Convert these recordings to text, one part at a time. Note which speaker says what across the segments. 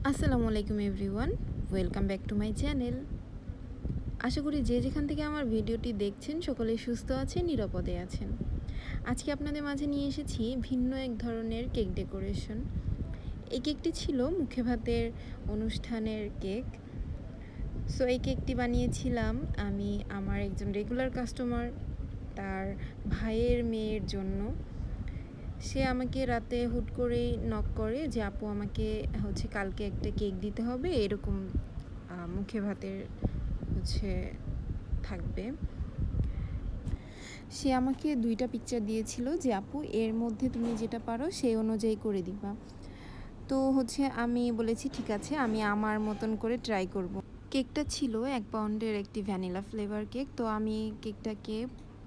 Speaker 1: আসসালামু আলাইকুম everyone, welcome back to my channel. আশা করি যে যেখান থেকে আমার ভিডিওটি দেখছেন সকলে সুস্থ আছেন, নিরাপদে আছেন। আজকে আপনাদের মাঝে নিয়ে এসেছি ভিন্ন এক ধরনের কেক ডেকোরেশন। এই কেকটি ছিল মুখে ভাতের অনুষ্ঠানের কেক। সো এই কেকটি বানিয়েছিলাম আমি আমার একজন রেগুলার কাস্টমার, তার ভাইয়ের মেয়ের জন্য। সে আমাকে রাতে হুট করেই নক করে যে আপু আমাকে কালকে একটা কেক দিতে হবে, এরকম মুখে ভাতের থাকবে। সে আমাকে 2টা পিকচার দিয়েছিল যে আপু এর মধ্যে তুমি যেটা পারো সেই অনুযায়ী করে দিবা। তো আমি বলেছি ঠিক আছে, আমি আমার মতন করে ট্রাই করব। কেকটা ছিল 1 পাউন্ডের একটি ভ্যানিলা ফ্লেভার কেক। তো আমি কেকটাকে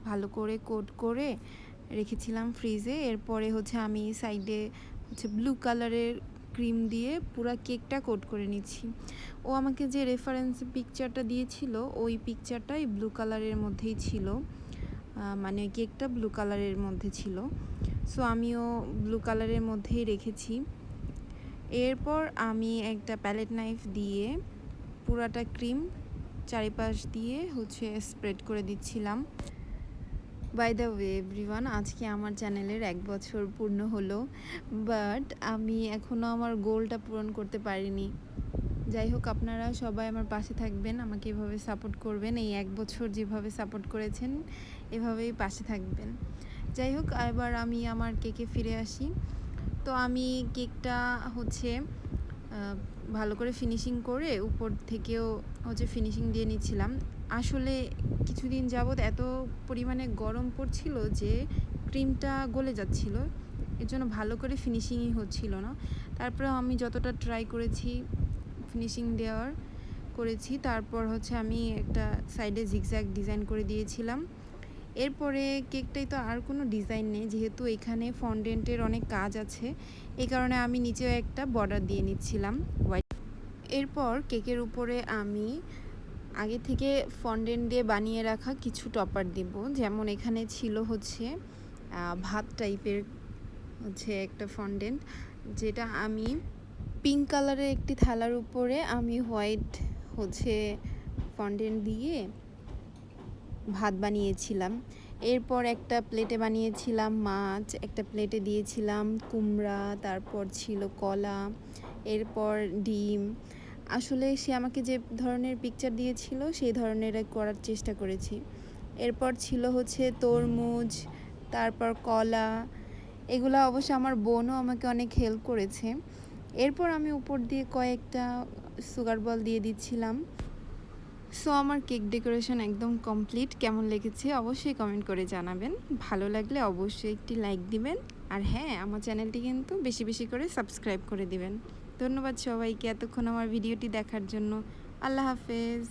Speaker 1: ভালো করে কোট করে রেখেছিলাম ফ্রিজে। এরপরে আমি সাইডে ব্লু কালারের ক্রিম দিয়ে পুরো কেকটা কোট করে নিচ্ছি। ও আমাকে যে রেফারেন্স পিকচারটা দিয়েছিল ওই পিকচারটাই ব্লু কালারের মধ্যেই ছিল, মানে কেকটা ব্লু কালারের মধ্যে ছিল। সো আমিও ব্লু কালারের মধ্যেই রেখেছি। এরপর আমি একটা প্যালেট নাইফ দিয়ে পুরাটা ক্রিম চারিপাশ দিয়ে স্প্রেড করে দিচ্ছিলাম। বাই দ্য ওয়ে এভরিওয়ান, আজকে আমার চ্যানেলের 1 বছর পূর্ণ হলো, বাট আমি এখনও আমার গোলটা পূরণ করতে পারিনি। যাই হোক, আপনারা সবাই আমার পাশে থাকবেন, আমাকে এভাবে সাপোর্ট করবেন। এই 1 বছর যেভাবে সাপোর্ট করেছেন এভাবেই পাশে থাকবেন। যাই হোক, এবার আমি আমার কেকে ফিরে আসি। তো আমি কেকটা ভালো করে ফিনিশিং করে উপর থেকেও ফিনিশিং দিয়ে নিচ্ছিলাম। আসলে কিছুদিন যাবৎ এত পরিমাণে গরম পড়ছিল যে ক্রিমটা গলে যাচ্ছিল, এর জন্য ভালো করে ফিনিশিংই হচ্ছিল না। তারপরে আমি যতটা ট্রাই করেছি ফিনিশিং দেওয়ার করেছি। তারপর আমি একটা সাইডে জিগজ্যাগ ডিজাইন করে দিয়েছিলাম। এরপরে কেকটাই তো আর কোনো ডিজাইন নেই, যেহেতু এখানে ফন্ডেন্টের অনেক কাজ আছে, এই কারণে আমি নিচেও একটা বর্ডার দিয়ে নিচ্ছিলাম হোয়াইট। এরপর কেকের উপরে আমি আগে থেকে ফন্ডেন্ট দিয়ে বানিয়ে রাখা কিছু টপার দেব। যেমন এখানে ছিল ভাত টাইপের একটা ফন্ডেন্ট, যেটা আমি পিঙ্ক কালারের একটি থালার উপরে আমি হোয়াইট ফন্ডেন্ট দিয়ে ভাত বানিয়েছিলাম। এরপর একটা প্লেটে বানিয়েছিলাম মাছ, একটা প্লেটে দিয়েছিলাম কুমড়া, তারপর ছিল কলা, এরপর ডিম। আসলে সে আমাকে যে ধরনের পিকচার দিয়েছিল সেই ধরনের করার চেষ্টা করেছি। এরপর ছিল তরমুজ, তারপর কলা। এগুলো অবশ্য আমার বোনও আমাকে অনেক হেল্প করেছে। এরপর আমি উপর দিয়ে কয়েকটা সুগার বল দিয়ে দিচ্ছিলাম। সো আমার কেক ডেকোরেশন একদম কমপ্লিট। কেমন লেগেছে অবশ্যই কমেন্ট করে জানাবেন। ভালো লাগলে অবশ্যই একটি লাইক দিবেন। আর হ্যাঁ, আমার চ্যানেলটি কিন্তু বেশি বেশি করে সাবস্ক্রাইব করে দিবেন। ধন্যবাদ সবাইকে এতক্ষণ আমার ভিডিওটি দেখার জন্য। আল্লাহ হাফেজ।